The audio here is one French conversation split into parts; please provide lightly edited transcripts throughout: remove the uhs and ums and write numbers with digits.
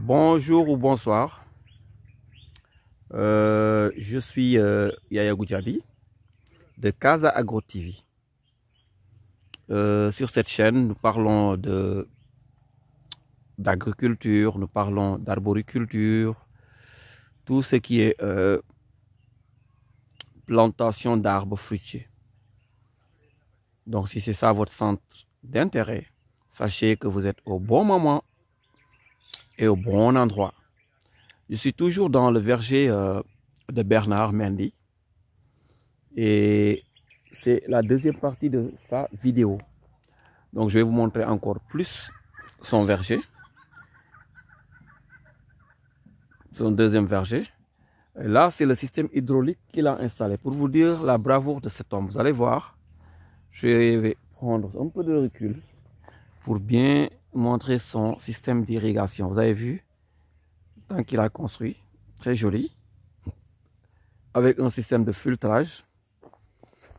Bonjour ou bonsoir, je suis Yaya Goudiaby de Casa Agro TV. Sur cette chaîne, nous parlons d'agriculture, nous parlons d'arboriculture, tout ce qui est plantation d'arbres fruitiers. Donc si c'est ça votre centre d'intérêt, sachez que vous êtes au bon moment et au bon endroit. Je suis toujours dans le verger de Bernard Mendy et c'est la deuxième partie de sa vidéo. Donc je vais vous montrer encore plus son verger, son deuxième verger. Et là, c'est le système hydraulique qu'il a installé. Pour vous dire la bravoure de cet homme, vous allez voir, je vais prendre un peu de recul pour bien montrer son système d'irrigation. Vous avez vu, tant qu'il a construit, très joli, avec un système de filtrage,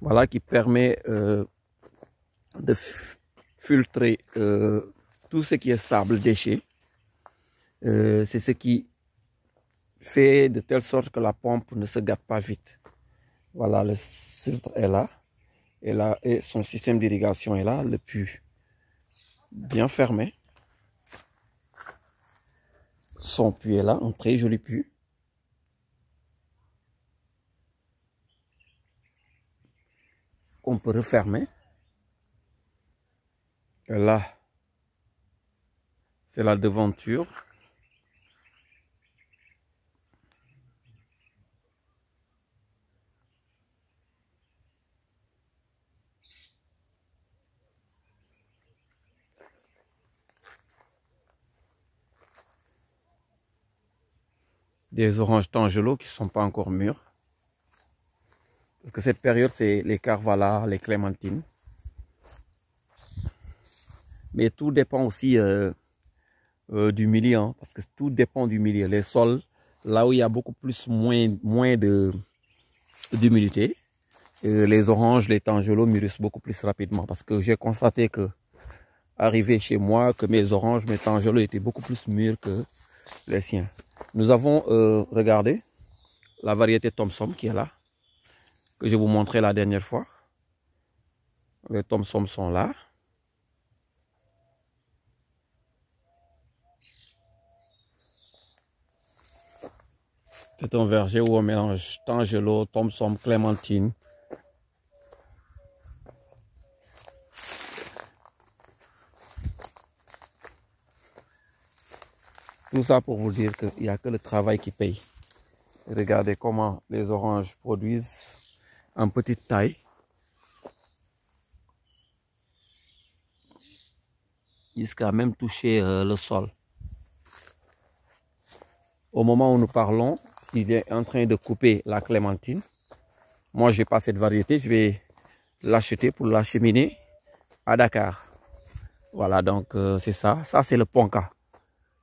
voilà, qui permet de filtrer tout ce qui est sable, déchets. C'est ce qui fait de telle sorte que la pompe ne se gâte pas vite. Voilà, le filtre est là. Et son système d'irrigation est là, le puits bien fermé. Son puits est là, un très joli puits. On peut refermer. Et là, c'est la devanture. Des oranges Tangelo qui ne sont pas encore mûres. Parce que cette période, c'est les Carvala, les clémentines. Mais tout dépend aussi du milieu, hein, parce que tout dépend du milieu. Les sols, là où il y a beaucoup moins d'humidité, les oranges, les Tangelo mûrissent beaucoup plus rapidement. Parce que j'ai constaté que, arrivé chez moi, que mes oranges, mes Tangelo étaient beaucoup plus mûrs que les siens. Nous avons regardé la variété Thomson qui est là, que je vous montrais la dernière fois. Les Thomson sont là. C'est un verger où on mélange Tangelo, Thomson, clémentine. Tout ça pour vous dire qu'il n'y a que le travail qui paye. Regardez comment les oranges produisent en petite taille. Jusqu'à même toucher le sol. Au moment où nous parlons, il est en train de couper la clémentine. Moi, je n'ai pas cette variété. Je vais l'acheter pour l'acheminer à Dakar. Voilà, donc c'est ça. Ça, c'est le Ponca.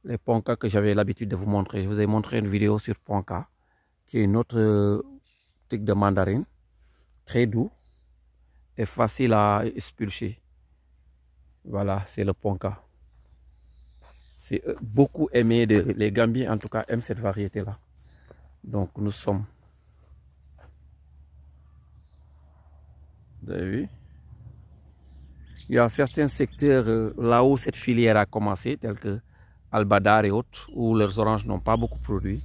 Les Ponca que j'avais l'habitude de vous montrer. Je vous ai montré une vidéo sur Ponca, qui est une autre type de mandarine. Très doux et facile à expulser. Voilà, c'est le Ponca. C'est beaucoup aimé, les Gambiens en tout cas aiment cette variété-là. Donc nous sommes... Vous avez vu? Il y a certains secteurs là où cette filière a commencé, tels que Albadar et autres, où leurs oranges n'ont pas beaucoup produit,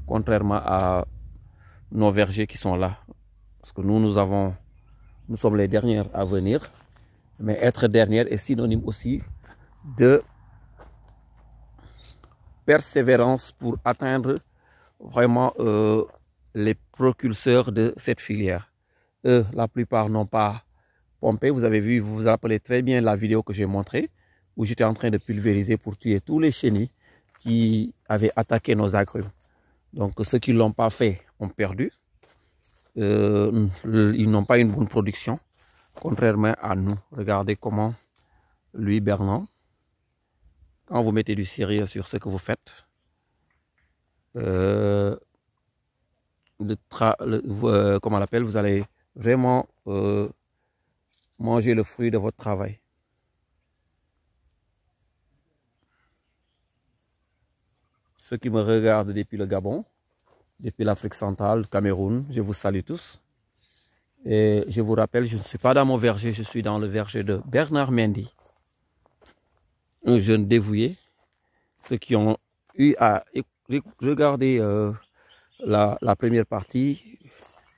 contrairement à nos vergers qui sont là. Parce que nous sommes les dernières à venir, mais être dernière est synonyme aussi de persévérance pour atteindre vraiment les propulseurs de cette filière. Eux, la plupart n'ont pas pompé. Vous avez vu, vous vous rappelez très bien la vidéo que j'ai montrée, où j'étais en train de pulvériser pour tuer tous les chenilles qui avaient attaqué nos agrumes. Donc ceux qui ne l'ont pas fait ont perdu. Ils n'ont pas une bonne production, contrairement à nous. Regardez comment lui, Bernard, quand vous mettez du sérieux sur ce que vous faites, comment on l'appelle, vous allez vraiment manger le fruit de votre travail. « ceux qui me regardent depuis le Gabon, depuis l'Afrique centrale, le Cameroun, je vous salue tous. Et je vous rappelle, je ne suis pas dans mon verger, je suis dans le verger de Bernard Mendy, un jeune dévoué. Ceux qui ont eu à regarder la première partie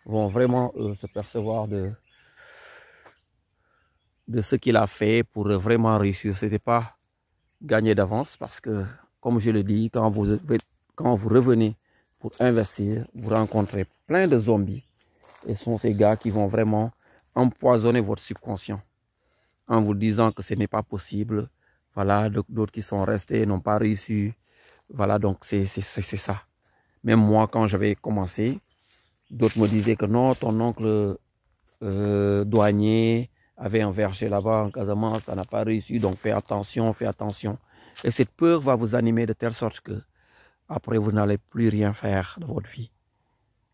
vont vraiment se percevoir de ce qu'il a fait pour vraiment réussir. Ce n'était pas gagné d'avance parce que, comme je le dis, quand vous revenez pour investir, vous rencontrez plein de zombies. Et ce sont ces gars qui vont vraiment empoisonner votre subconscient en vous disant que ce n'est pas possible. Voilà, d'autres qui sont restés n'ont pas réussi. Voilà, donc c'est ça. Même moi, quand j'avais commencé, d'autres me disaient que non, ton oncle douanier avait un verger là-bas en Casamance, ça n'a pas réussi, donc fais attention, fais attention. Et cette peur va vous animer de telle sorte que après vous n'allez plus rien faire de votre vie.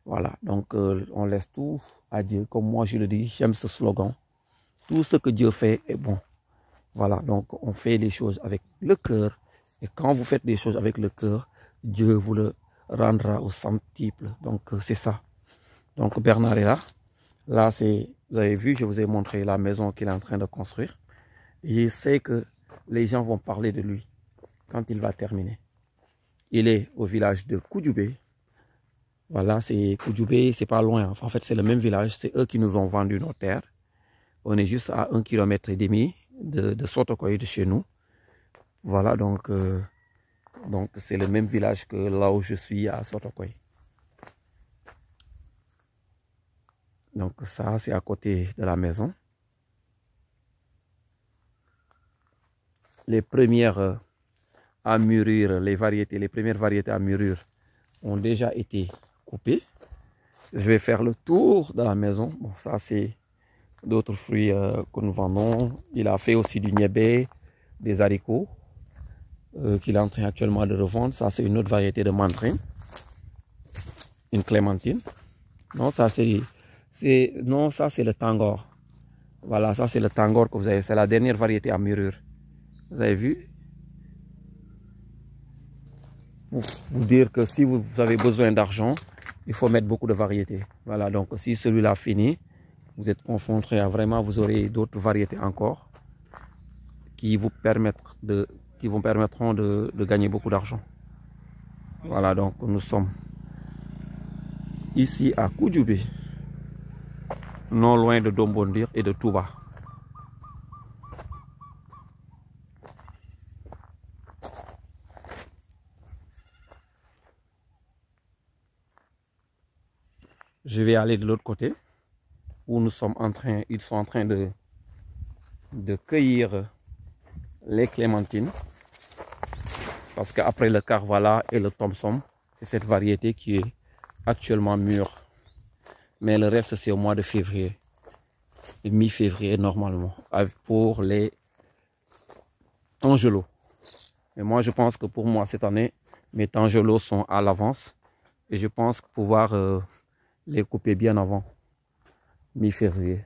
Voilà, donc on laisse tout à Dieu. Comme moi je le dis, j'aime ce slogan. Tout ce que Dieu fait est bon. Voilà, donc on fait les choses avec le cœur. Et quand vous faites des choses avec le cœur, Dieu vous le rendra au centuple. Donc c'est ça. Donc Bernard est là. Là, vous avez vu, je vous ai montré la maison qu'il est en train de construire. Et je sais que les gens vont parler de lui quand il va terminer. Il est au village de Koudjoubé. Voilà, c'est Koudjoubé, c'est pas loin. En fait, c'est le même village. C'est eux qui nous ont vendu nos terres. On est juste à 1,5 km de Sotokoy, de chez nous. Voilà, donc c'est le même village que là où je suis à Sotokoy. Donc ça, c'est à côté de la maison. Les premières à mûrir, les premières variétés à mûrir ont déjà été coupées. Je vais faire le tour de la maison. Bon, ça, c'est d'autres fruits que nous vendons. Il a fait aussi du niébé, des haricots qu'il est en train actuellement de revendre. Ça, c'est une autre variété de mandarine, une clémentine. Non, ça, c'est le tangor. Voilà, ça, c'est le tangor que vous avez. C'est la dernière variété à mûrir. Vous avez vu? Pour vous dire que si vous avez besoin d'argent, il faut mettre beaucoup de variétés. Voilà, donc si celui-là finit, vous êtes confronté à vraiment, vous aurez d'autres variétés encore qui vous permettront de gagner beaucoup d'argent. Voilà, donc nous sommes ici à Koudjoubé, non loin de Dombondir et de Touba. Je vais aller de l'autre côté où ils sont en train de cueillir les clémentines. Parce qu'après le Carvala et le Thomson, c'est cette variété qui est actuellement mûre. Mais le reste, c'est au mois de février. Mi-février normalement. Pour les Tangelots. Mais moi, je pense que pour moi, cette année, mes Tangelots sont à l'avance. Et je pense pouvoir les couper bien avant mi-février.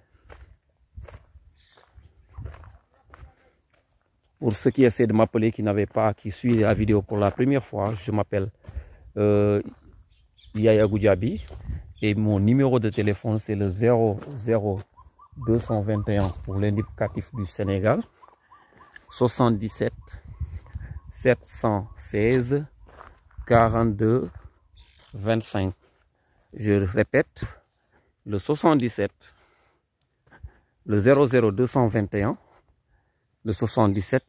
Pour ceux qui essaient de m'appeler, qui suivent la vidéo pour la première fois, je m'appelle Yaya Goudiaby et mon numéro de téléphone c'est le 00221 pour l'indicatif du Sénégal, 77 716 42 25. Je répète, le 77, le 00221, le 77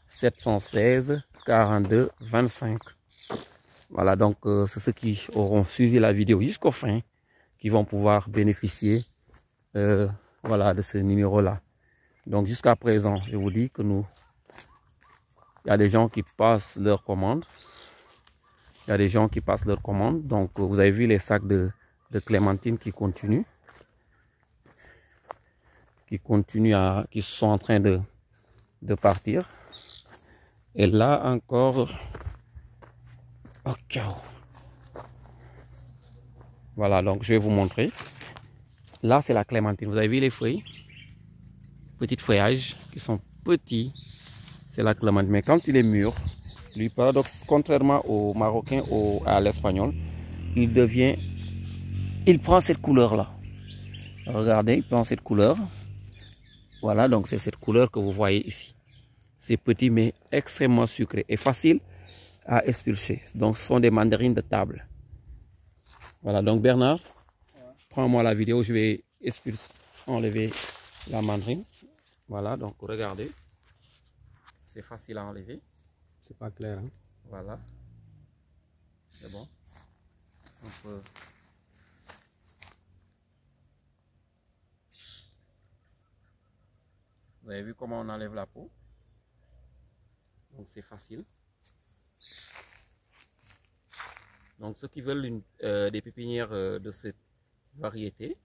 716 42 25. Voilà, donc c'est ceux qui auront suivi la vidéo jusqu'au fin qui vont pouvoir bénéficier voilà, de ce numéro-là. Donc jusqu'à présent, je vous dis que il y a des gens qui passent leurs commandes. Il y a des gens qui passent leurs commandes. Donc vous avez vu les sacs de clémentine qui continuent. Qui sont en train de partir. Et là encore, ok. Voilà, donc je vais vous montrer. Là, c'est la clémentine. Vous avez vu les fruits? Petits feuillages qui sont petits. C'est la clémentine. Mais quand il est mûr, Lui, paradoxe, contrairement au marocain ou à l'espagnol, il prend cette couleur-là. Regardez, il prend cette couleur. Voilà, donc c'est cette couleur que vous voyez ici. C'est petit mais extrêmement sucré et facile à expulser. Donc ce sont des mandarines de table. Voilà, donc Bernard, prends-moi la vidéo, je vais enlever la mandarine. Voilà, donc regardez. C'est facile à enlever. C'est pas clair. Hein? Voilà. C'est bon. On peut... Vous avez vu comment on enlève la peau? Donc c'est facile. Donc ceux qui veulent des pépinières de cette variété,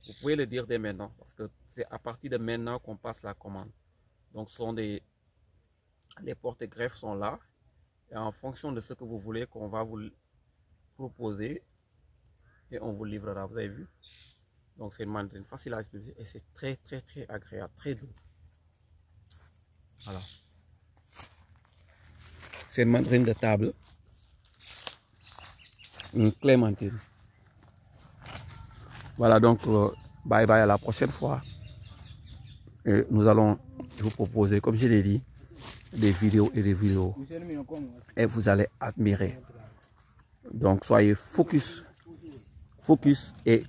vous pouvez le dire dès maintenant parce que c'est à partir de maintenant qu'on passe la commande. Donc les porte-greffes sont là et en fonction de ce que vous voulez qu'on va vous proposer et on vous livrera. Vous avez vu? Donc c'est une mandarine facile à expulser et c'est très agréable, très doux. Voilà. C'est une mandarine de table. Une clémentine. Voilà donc bye bye à la prochaine fois. Et nous allons vous proposer, comme je l'ai dit, des vidéos et des vidéos. Et vous allez admirer. Donc soyez focus et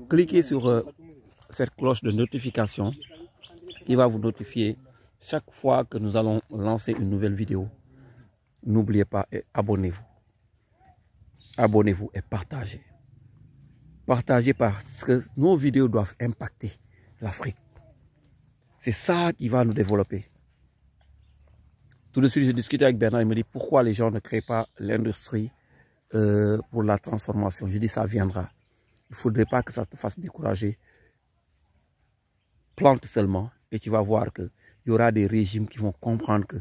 cliquez sur cette cloche de notification qui va vous notifier chaque fois que nous allons lancer une nouvelle vidéo. N'oubliez pas et abonnez-vous. Abonnez-vous et partagez. Partagez parce que nos vidéos doivent impacter l'Afrique. C'est ça qui va nous développer. Tout de suite, j'ai discuté avec Bernard, il me dit pourquoi les gens ne créent pas l'industrie pour la transformation. J'ai dit ça viendra. Il ne faudrait pas que ça te fasse décourager. Plante seulement et tu vas voir qu'il y aura des régimes qui vont comprendre que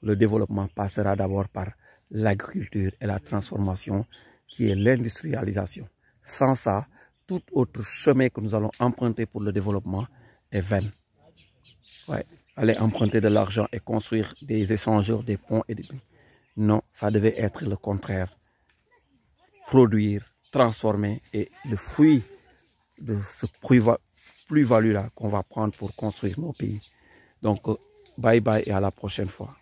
le développement passera d'abord par l'agriculture et la transformation qui est l'industrialisation. Sans ça, tout autre chemin que nous allons emprunter pour le développement est vain. Ouais, aller emprunter de l'argent et construire des échangeurs, des ponts et des... Non, ça devait être le contraire. Produire, transformer et le fruit de ce plus-value là qu'on va prendre pour construire nos pays. Donc, bye bye et à la prochaine fois.